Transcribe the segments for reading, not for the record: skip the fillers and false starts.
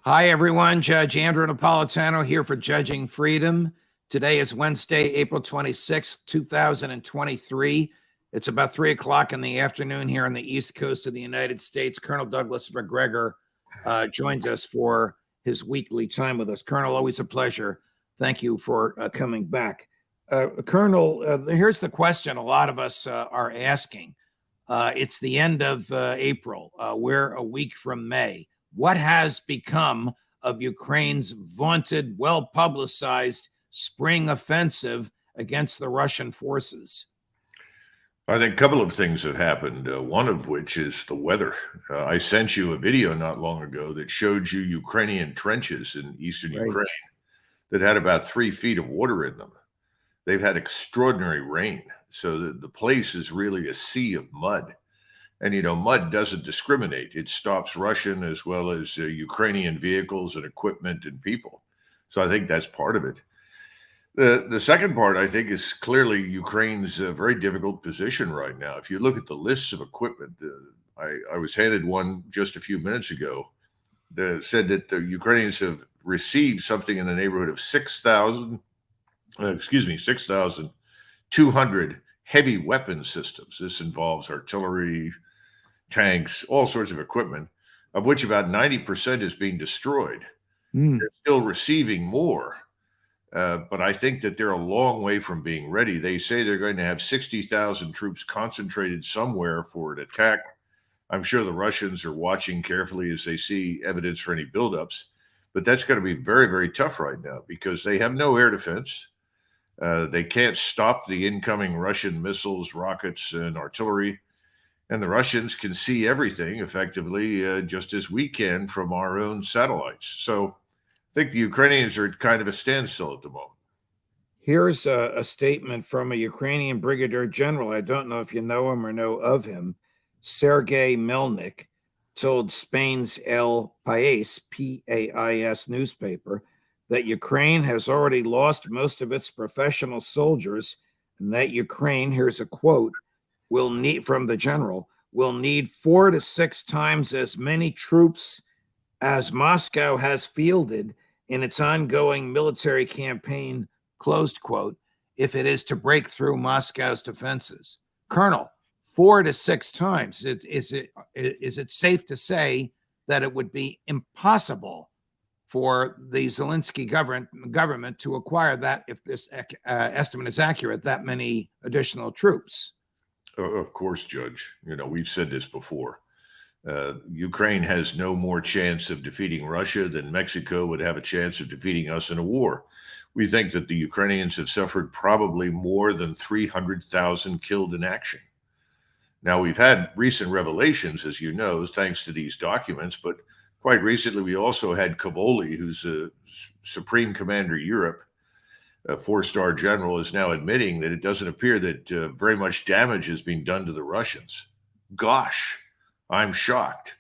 Hi, everyone. Judge Andrew Napolitano here for Judging Freedom. Today is Wednesday, April 26th, 2023. It's about 3 o'clock in the afternoon here on the East Coast of the United States. Colonel Douglas Macgregor joins us for his weekly time with us. Colonel, always a pleasure. Thank you for coming back. Colonel, here's the question a lot of us are asking. It's the end of April. We're a week from May. What has become of Ukraine's vaunted, well-publicized spring offensive against the Russian forces? I think a couple of things have happened, one of which is the weather. I sent you a video not long ago that showed you Ukrainian trenches in eastern Ukraine that had about 3 feet of water in them. They've had extraordinary rain, so the place is really a sea of mud. And, mud doesn't discriminate. It stops Russian as well as Ukrainian vehicles and equipment and people. So I think that's part of it. The second part, I think, is clearly Ukraine's very difficult position right now. If you look at the lists of equipment, I was handed one just a few minutes ago that said that the Ukrainians have received something in the neighborhood of 6,200 heavy weapon systems. This involves artillery, tanks, all sorts of equipment, of which about 90% is being destroyed. They're still receiving more, but I think that they're a long way from being ready. They say they're going to have 60,000 troops concentrated somewhere for an attack. I'm sure the Russians are watching carefully as they see evidence for any buildups, but that's going to be very, very tough right now because they have no air defense. They can't stop the incoming Russian missiles, rockets, and artillery. And the Russians can see everything effectively, just as we can from our own satellites. So I think the Ukrainians are at kind of a standstill at the moment. Here's a statement from a Ukrainian brigadier general. I don't know if you know him or know of him. Sergei Melnik told Spain's El País, P-A-I-S newspaper, that Ukraine has already lost most of its professional soldiers and that Ukraine, here's a quote, will need, from the general, will need 4 to 6 times as many troops as Moscow has fielded in its ongoing military campaign, closed quote, if it is to break through Moscow's defenses. Colonel, 4 to 6 times. Is it safe to say that it would be impossible for the Zelenskyy government to acquire that, if this estimate is accurate, that many additional troops? Of course, Judge. We've said this before. Ukraine has no more chance of defeating Russia than Mexico would have a chance of defeating us in a war. We think that the Ukrainians have suffered probably more than 300,000 killed in action. Now, we've had recent revelations, as you know, thanks to these documents, but quite recently we also had Cavoli, who's a Supreme Commander Europe, a 4-star general, is now admitting that it doesn't appear that very much damage is being done to the Russians. Gosh, I'm shocked.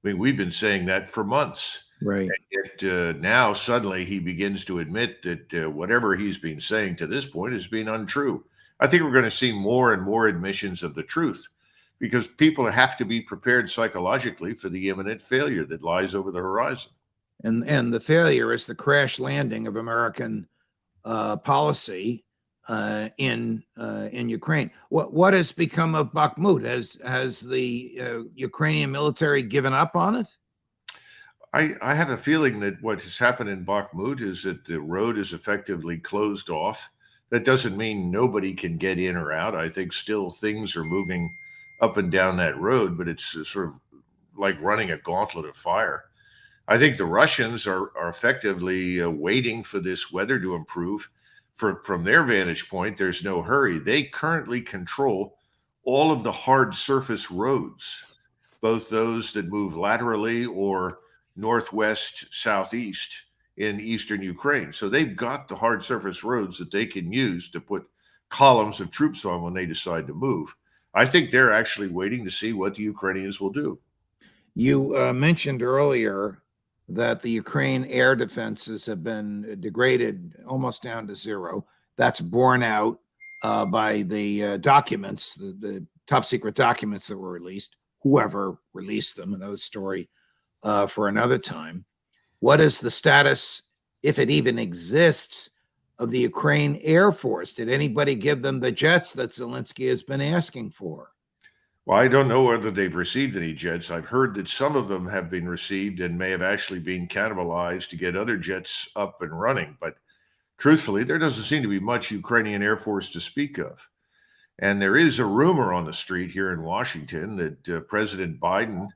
I mean, we've been saying that for months. Right. And yet now suddenly he begins to admit that whatever he's been saying to this point has been untrue. I think we're going to see more and more admissions of the truth because people have to be prepared psychologically for the imminent failure that lies over the horizon. And the failure is the crash landing of American policy in Ukraine. What has become of Bakhmut? Has the Ukrainian military given up on it? I have a feeling that what has happened in Bakhmut is that the road is effectively closed off. That doesn't mean nobody can get in or out. I think still things are moving up and down that road, but it's sort of like running a gauntlet of fire. I think the Russians are effectively waiting for this weather to improve. From their vantage point, there's no hurry. They currently control all of the hard surface roads, both those that move laterally or northwest, southeast in eastern Ukraine. So they've got the hard surface roads that they can use to put columns of troops on when they decide to move. I think they're actually waiting to see what the Ukrainians will do. You mentioned earlier that the Ukraine air defenses have been degraded almost down to zero. That's borne out by the documents, the top secret documents that were released. Whoever released them, another story for another time. What is the status, if it even exists, of the Ukraine Air Force? Did anybody give them the jets that Zelenskyy has been asking for? Well, I don't know whether they've received any jets. I've heard that some of them have been received and may have actually been cannibalized to get other jets up and running. But truthfully, there doesn't seem to be much Ukrainian Air Force to speak of. And there is a rumor on the street here in Washington that President Biden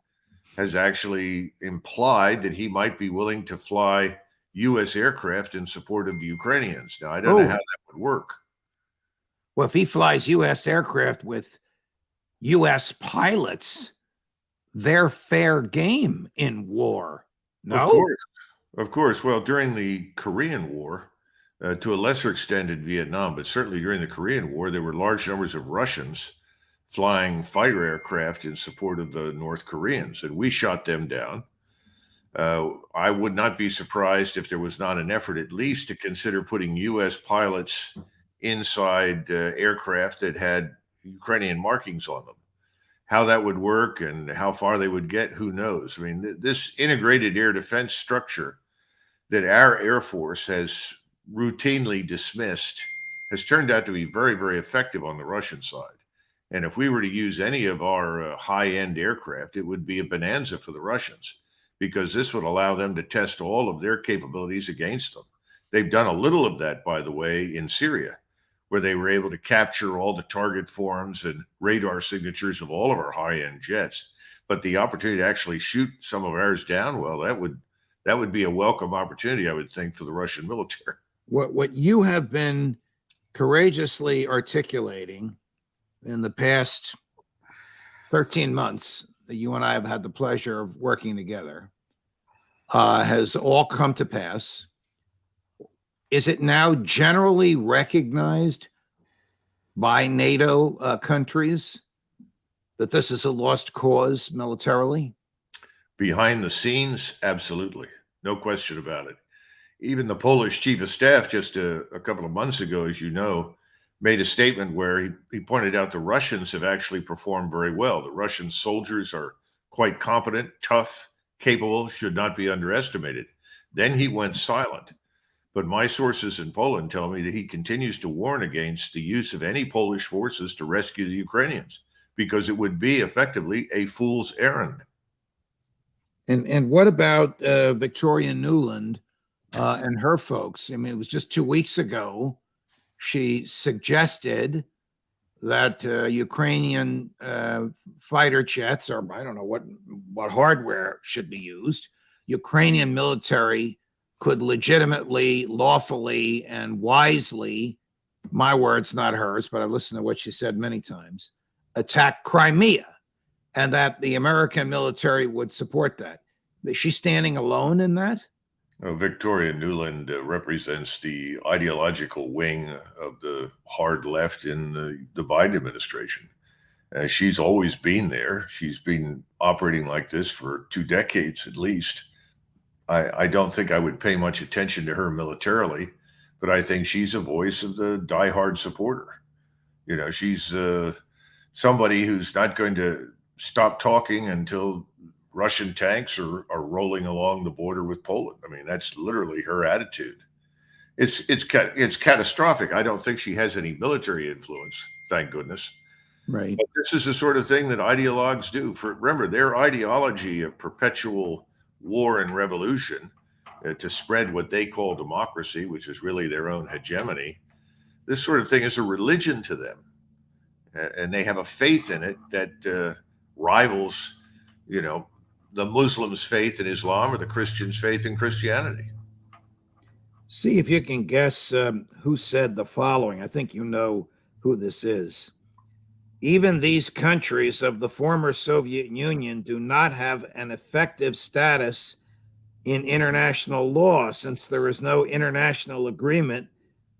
has actually implied that he might be willing to fly U.S. aircraft in support of the Ukrainians. Now, I don't know how that would work. Well, if he flies U.S. aircraft with U.S. pilots, they're fair game in war. No? Of course. Of course. Well, during the Korean War, to a lesser extent in Vietnam, but certainly during the Korean War, there were large numbers of Russians flying fighter aircraft in support of the North Koreans, and we shot them down. I would not be surprised if there was not an effort at least to consider putting U.S. pilots inside aircraft that had Ukrainian markings on them. How that would work and how far they would get, who knows? I mean, this integrated air defense structure that our Air Force has routinely dismissed has turned out to be very, very effective on the Russian side. And if we were to use any of our high-end aircraft, it would be a bonanza for the Russians, because this would allow them to test all of their capabilities against them. They've done a little of that, by the way, in Syria, where they were able to capture all the target forms and radar signatures of all of our high-end jets. But the opportunity to actually shoot some of ours down, well, that would be a welcome opportunity, I would think, for the Russian military. What you have been courageously articulating in the past 13 months that you and I have had the pleasure of working together has all come to pass. Is it now generally recognized by NATO countries that this is a lost cause militarily? Behind the scenes, absolutely. No question about it. Even the Polish chief of staff just a couple of months ago, as you know, made a statement where he pointed out the Russians have actually performed very well. The Russian soldiers are quite competent, tough, capable, should not be underestimated. Then he went silent. But my sources in Poland tell me that he continues to warn against the use of any Polish forces to rescue the Ukrainians, because it would be effectively a fool's errand. And what about Victoria Nuland and her folks? I mean, it was just 2 weeks ago she suggested that Ukrainian fighter jets, or I don't know what hardware should be used, Ukrainian military could legitimately, lawfully, and wisely, my words, not hers, but I've listened to what she said many times, attack Crimea, and that the American military would support that. Is she standing alone in that? Victoria Nuland represents the ideological wing of the hard left in the Biden administration. She's always been there. She's been operating like this for 2 decades at least. I don't think I would pay much attention to her militarily, but I think she's a voice of the diehard supporter. You know, she's somebody who's not going to stop talking until Russian tanks are rolling along the border with Poland. I mean, that's literally her attitude. It's catastrophic. I don't think she has any military influence, thank goodness. Right. But this is the sort of thing that ideologues do. Remember, their ideology of perpetual war and revolution to spread what they call democracy, which is really their own hegemony. This sort of thing is a religion to them, and they have a faith in it that rivals, you know, the Muslims' faith in Islam or the Christians' faith in Christianity. See if you can guess who said the following. I think you know who this is. Even these countries of the former Soviet Union do not have an effective status in international law, since there is no international agreement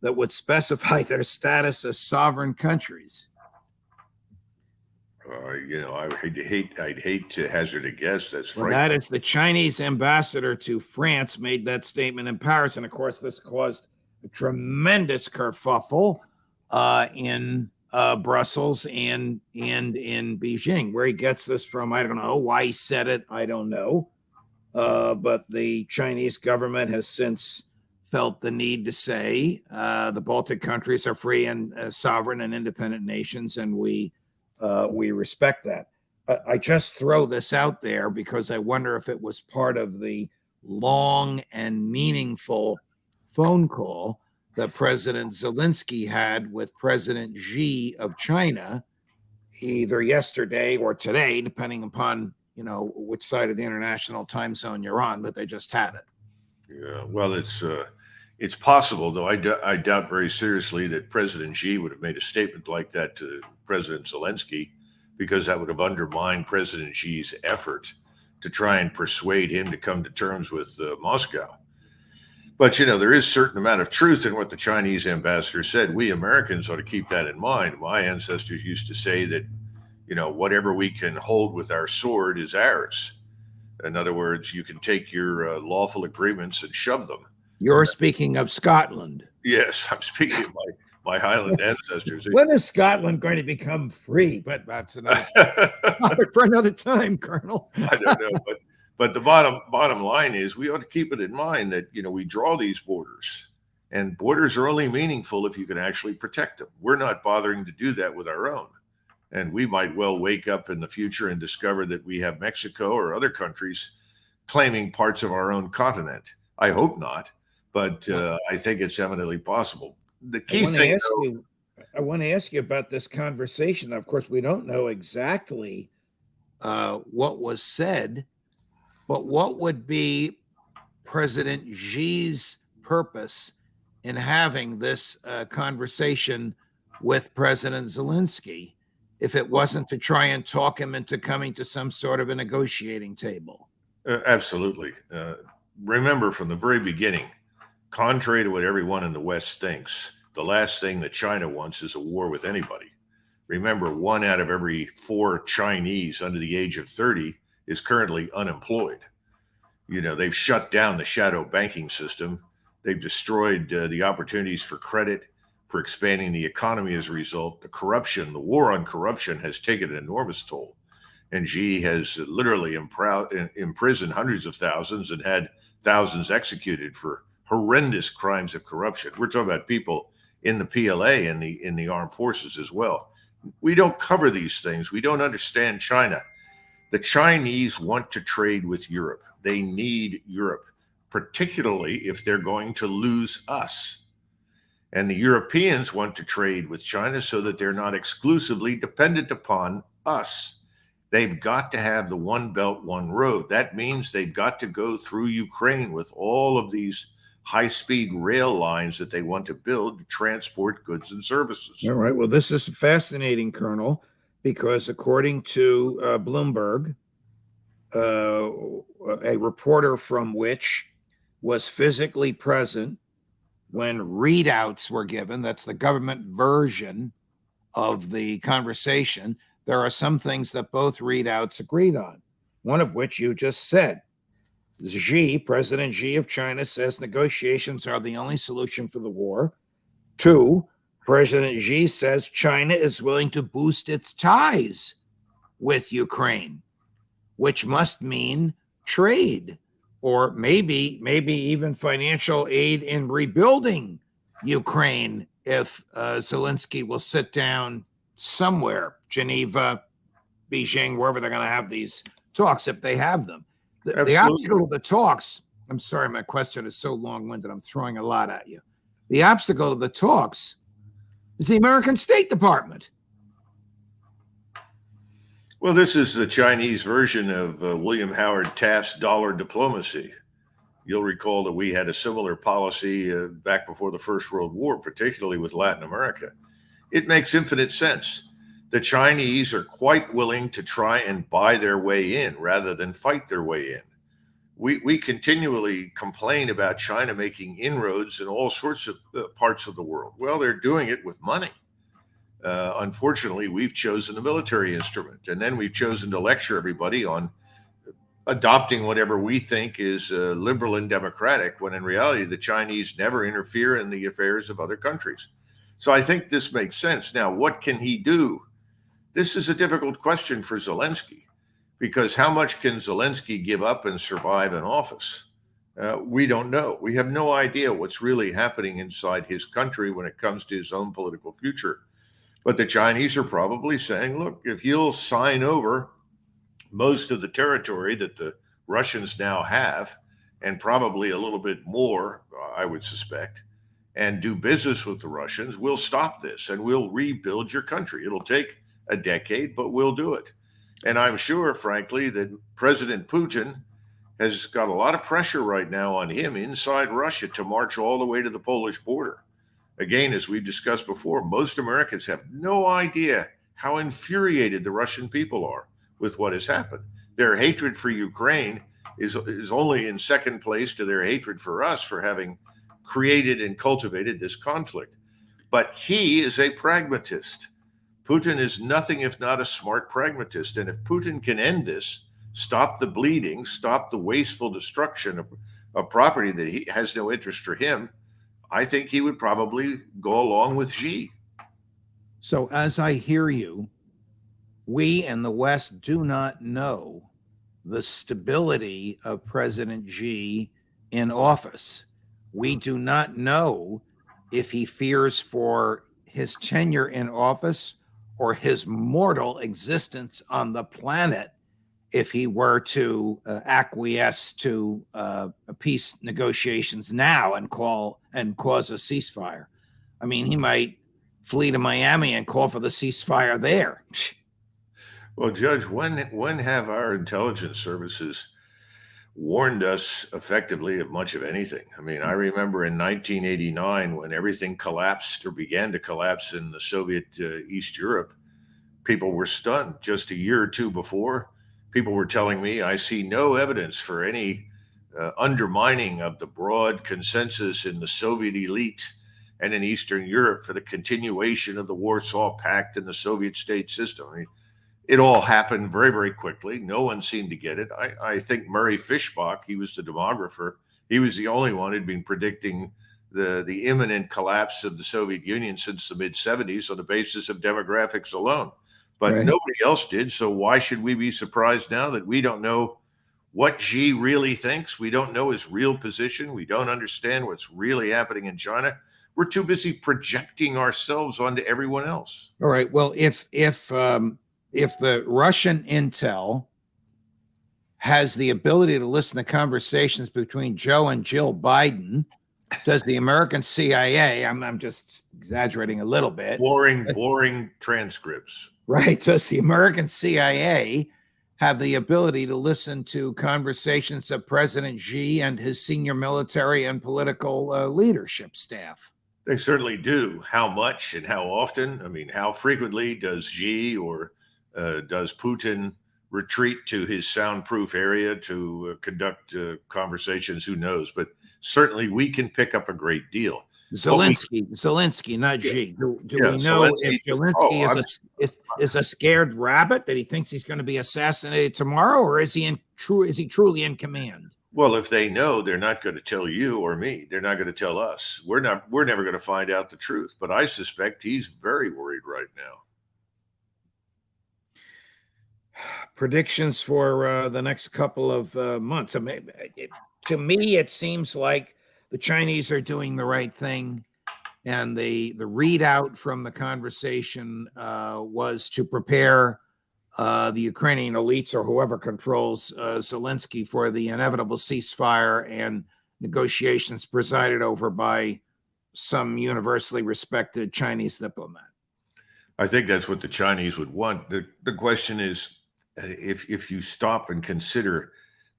that would specify their status as sovereign countries. I'd hate to hazard a guess. That's well, that is the Chinese ambassador to France made that statement in Paris, and of course, this caused a tremendous kerfuffle in Brussels and in Beijing. Where he gets this from, I don't know. Why he said it, I don't know. but the Chinese government has since felt the need to say the Baltic countries are free and sovereign and independent nations, and we respect that. I just throw this out there because I wonder if it was part of the long and meaningful phone call that President Zelenskyy had with President Xi of China, either yesterday or today, depending upon which side of the international time zone you're on. But they just had it. Yeah, well, it's possible, though. I doubt very seriously that President Xi would have made a statement like that to President Zelensky, because that would have undermined President Xi's effort to try and persuade him to come to terms with Moscow. But, there is a certain amount of truth in what the Chinese ambassador said. We Americans ought to keep that in mind. My ancestors used to say that, whatever we can hold with our sword is ours. In other words, you can take your lawful agreements and shove them. You're speaking of Scotland. Yes, I'm speaking of my Highland ancestors. When is Scotland going to become free? But that's another topic for another time, Colonel. I don't know, but the bottom line is we ought to keep it in mind that we draw these borders, and borders are only meaningful if you can actually protect them. We're not bothering to do that with our own, and we might well wake up in the future and discover that we have Mexico or other countries claiming parts of our own continent. I hope not, but I think it's eminently possible. The key thing, I want to ask you about this conversation. Of course, we don't know exactly what was said, but what would be President Xi's purpose in having this conversation with President Zelensky if it wasn't to try and talk him into coming to some sort of a negotiating table? Absolutely. Remember from the very beginning, contrary to what everyone in the West thinks, the last thing that China wants is a war with anybody. Remember, 1 out of every 4 Chinese under the age of 30 is currently unemployed. They've shut down the shadow banking system. They've destroyed the opportunities for credit, for expanding the economy as a result. The war on corruption has taken an enormous toll. And Xi has literally imprisoned hundreds of thousands and had thousands executed for horrendous crimes of corruption. We're talking about people in the PLA and in the armed forces as well. We don't cover these things. We don't understand China. The Chinese want to trade with Europe. They need Europe, particularly if they're going to lose us. And the Europeans want to trade with China so that they're not exclusively dependent upon us. They've got to have the one belt, one road. That means they've got to go through Ukraine with all of these high-speed rail lines that they want to build to transport goods and services. All right. Well, this is fascinating, Colonel, because according to Bloomberg, a reporter from which was physically present when readouts were given, that's the government version of the conversation, there are some things that both readouts agreed on, one of which you just said. President Xi of China says negotiations are the only solution for the war. 2, President Xi says China is willing to boost its ties with Ukraine, which must mean trade, or maybe even financial aid in rebuilding Ukraine if Zelensky will sit down somewhere, Geneva, Beijing, wherever they're going to have these talks, if they have them. The obstacle of the talks, I'm sorry, my question is so long-winded, I'm throwing a lot at you. The obstacle of the talks is the American State Department. Well, this is the Chinese version of William Howard Taft's dollar diplomacy. You'll recall that we had a similar policy back before the First World War, particularly with Latin America. It makes infinite sense. The Chinese are quite willing to try and buy their way in rather than fight their way in. We continually complain about China making inroads in all sorts of parts of the world. Well, they're doing it with money. Unfortunately, we've chosen the military instrument, and then we've chosen to lecture everybody on adopting whatever we think is liberal and democratic, when in reality, the Chinese never interfere in the affairs of other countries. So I think this makes sense. Now, what can he do? This is a difficult question for Zelensky, because how much can Zelensky give up and survive in office? We don't know. We have no idea what's really happening inside his country when it comes to his own political future. But the Chinese are probably saying, look, if you'll sign over most of the territory that the Russians now have, and probably a little bit more, I would suspect, and do business with the Russians, we'll stop this and we'll rebuild your country. It'll take a decade, but we'll do it. And I'm sure, frankly, that President Putin has got a lot of pressure right now on him inside Russia to march all the way to the Polish border. Again, as we've discussed before, most Americans have no idea how infuriated the Russian people are with what has happened. Their hatred for Ukraine is only in second place to their hatred for us for having created and cultivated this conflict. But he is a pragmatist. Putin is nothing if not a smart pragmatist. And if Putin can end this, stop the bleeding, stop the wasteful destruction of property that he has no interest for him, I think he would probably go along with Xi. So as I hear you, we in the West do not know the stability of President Xi in office. We do not know if he fears for his tenure in office or his mortal existence on the planet if he were to acquiesce to peace negotiations now and cause a ceasefire. I mean, he might flee to Miami and call for the ceasefire there. Well, Judge, when have our intelligence services warned us effectively of much of anything? I mean, I remember in 1989 when everything collapsed or began to collapse in the Soviet East Europe, people were stunned. Just a year or two before, people were telling me, I see no evidence for any undermining of the broad consensus in the Soviet elite and in Eastern Europe for the continuation of the Warsaw Pact and the Soviet state system. I mean, it all happened very, very quickly. No one seemed to get it. I think Murray Fishbach, he was the demographer. He was the only one who'd been predicting the imminent collapse of the Soviet Union since the mid-'70s on the basis of demographics alone. But Right. nobody else did. So why should we be surprised now that we don't know what Xi really thinks? We don't know his real position. We don't understand what's really happening in China. We're too busy projecting ourselves onto everyone else. All right. Well, if the Russian intel has the ability to listen to conversations between Joe and Jill Biden, does the American CIA, I'm just exaggerating a little bit. Boring transcripts. Right. Does the American CIA have the ability to listen to conversations of President Xi and his senior military and political leadership staff? They certainly do. How much and how often? I mean, how frequently does Xi or does Putin retreat to his soundproof area to conduct conversations? Who knows? But certainly we can pick up a great deal. Zelensky, not Xi. Do Yeah, we know Zelensky- if Zelensky is a scared rabbit that he thinks he's going to be assassinated tomorrow, or is he truly in command? Well, if they know, they're not going to tell you or me. They're not going to tell us. We're never going to find out the truth. But I suspect he's very worried right now. Predictions for the next couple of months. I mean, to me, it seems like the Chinese are doing the right thing, and the readout from the conversation was to prepare the Ukrainian elites or whoever controls Zelensky for the inevitable ceasefire and negotiations presided over by some universally respected Chinese diplomat. I think that's what the Chinese would want. The question is, if you stop and consider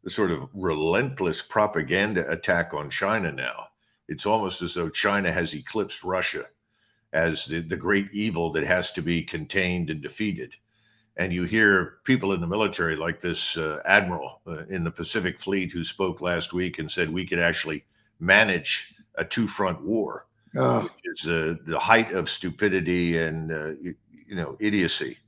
the sort of relentless propaganda attack on China now, it's almost as though China has eclipsed Russia as the great evil that has to be contained and defeated. And you hear people in the military like this admiral in the Pacific Fleet who spoke last week and said we could actually manage a two-front war, which is the height of stupidity and idiocy.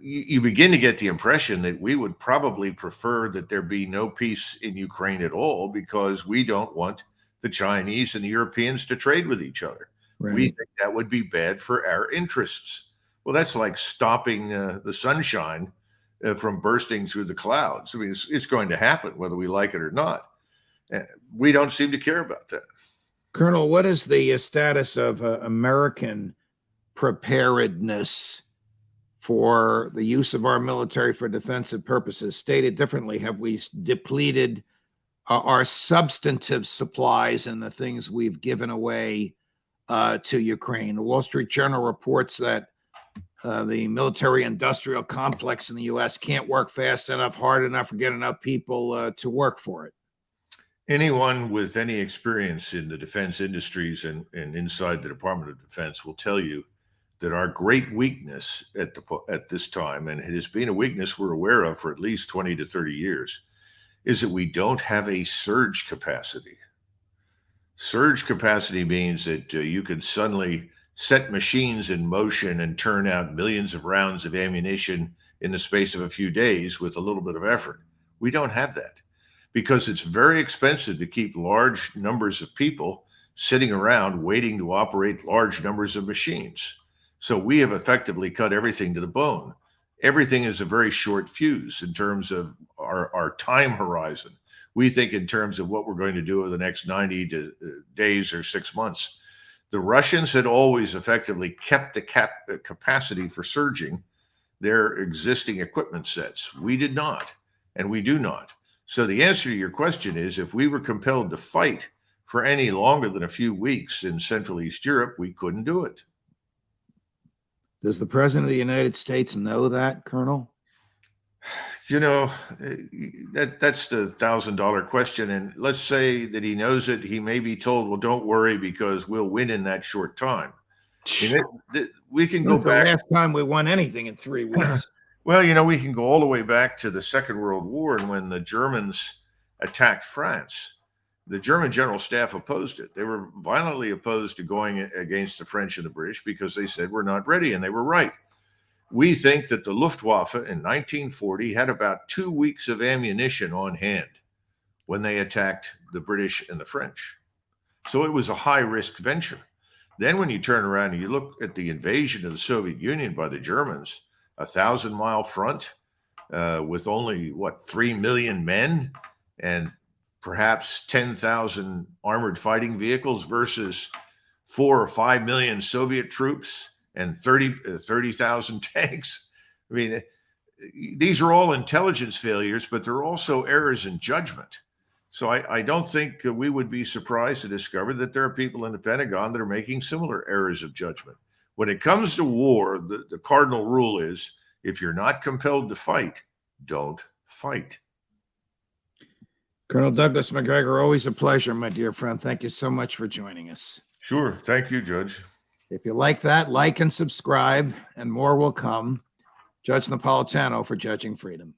You begin to get the impression that we would probably prefer that there be no peace in Ukraine at all because we don't want the Chinese and the Europeans to trade with each other. Right. We think that would be bad for our interests. Well, that's like stopping the sunshine from bursting through the clouds. I mean, it's going to happen whether we like it or not. We don't seem to care about that. Colonel, what is the status of American preparedness for the use of our military for defensive purposes? Stated differently, have we depleted our substantive supplies and the things we've given away to Ukraine? The Wall Street Journal reports that the military-industrial complex in the U.S. can't work fast enough, hard enough, or get enough people to work for it. Anyone with any experience in the defense industries and inside the Department of Defense will tell you that our great weakness at this time, and it has been a weakness we're aware of for at least 20 to 30 years, is that we don't have a surge capacity. Surge capacity means that you can suddenly set machines in motion and turn out millions of rounds of ammunition in the space of a few days with a little bit of effort. We don't have that because it's very expensive to keep large numbers of people sitting around waiting to operate large numbers of machines. So we have effectively cut everything to the bone. Everything is a very short fuse in terms of our time horizon. We think in terms of what we're going to do over the next 90 days or 6 months. The Russians had always effectively kept the capacity for surging their existing equipment sets. We did not, and we do not. So the answer to your question is, if we were compelled to fight for any longer than a few weeks in Central East Europe, we couldn't do it. Does the President of the United States know that, Colonel? You know, that's the $1,000 question. And let's say that he knows it. He may be told, well, don't worry because we'll win in that short time. We can go back. The last time we won anything in 3 weeks. Well, you know, we can go all the way back to the Second World War and when the Germans attacked France. The German General Staff opposed it. They were violently opposed to going against the French and the British because they said we're not ready, and they were right. We think that the Luftwaffe in 1940 had about 2 weeks of ammunition on hand when they attacked the British and the French. So it was a high-risk venture. Then when you turn around and you look at the invasion of the Soviet Union by the Germans, a 1,000-mile front with only, 3 million men and perhaps 10,000 armored fighting vehicles versus 4 or 5 million Soviet troops and 30,000 tanks. I mean, these are all intelligence failures, but they're also errors in judgment. So I don't think we would be surprised to discover that there are people in the Pentagon that are making similar errors of judgment. When it comes to war, the cardinal rule is, if you're not compelled to fight, don't fight. Colonel Douglas Macgregor, always a pleasure, my dear friend. Thank you so much for joining us. Sure. Thank you, Judge. If you like that, like and subscribe, and more will come. Judge Napolitano for Judging Freedom.